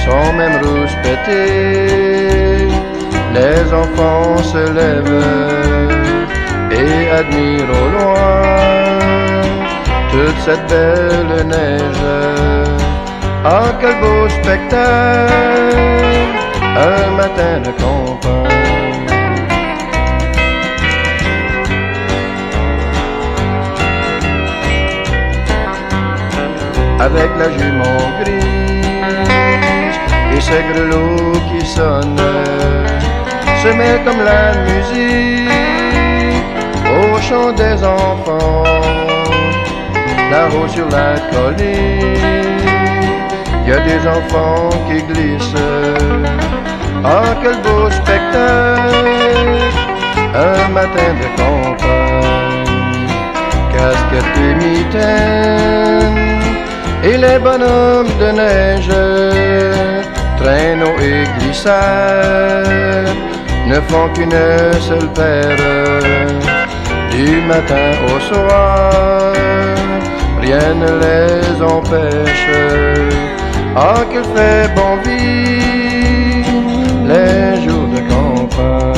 sans même rouspéter, les enfants se lèvent et admirent au loin toute cette belle neige. Ah, quel beau spectacle, un matin de campagne. Avec la jument grise et ses grelots qui sonnent, se met comme la musique au chant des enfants. Là-haut sur la colline, il y a des enfants qui glissent. Ah, quel beau spectacle, un matin de campagne. Casquettes et mitaines et les bonhommes de neige, traîneaux et glissades, ne font qu'une seule paire. Du matin au soir, rien ne les empêche. Ah, qu'il fait bon vivre les jours de campagne.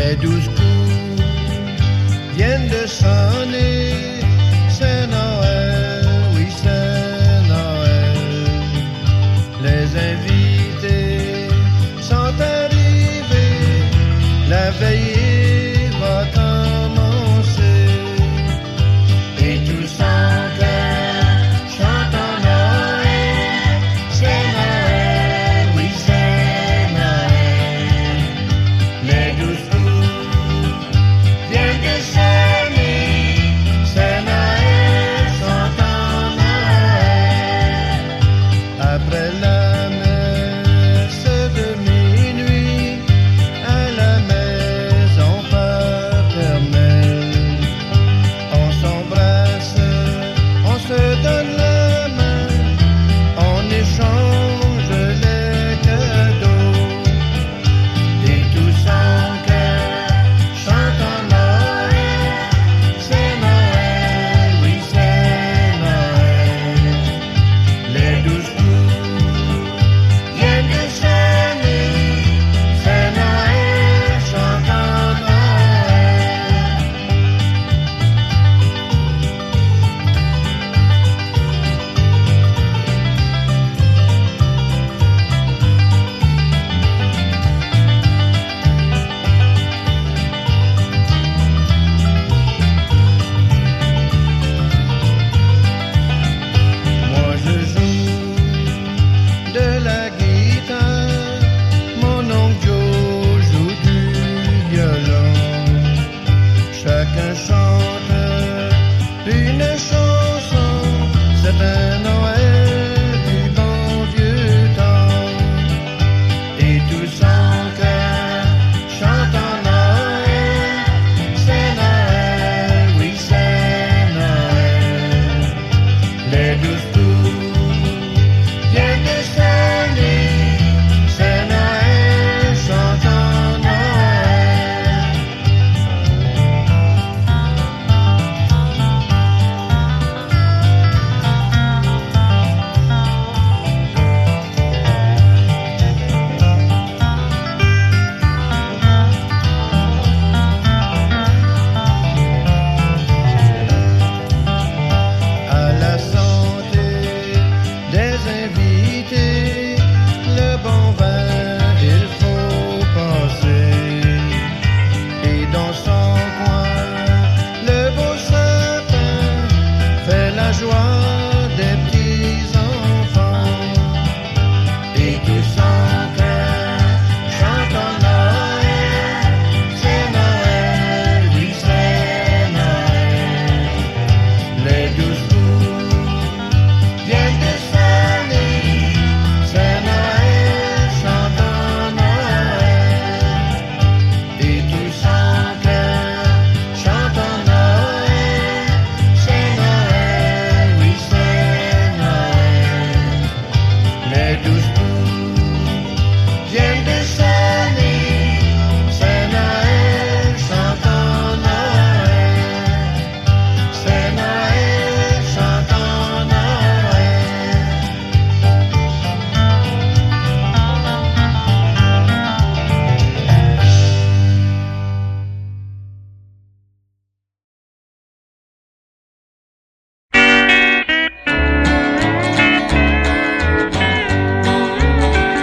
Les 12 coups viennent de sonner.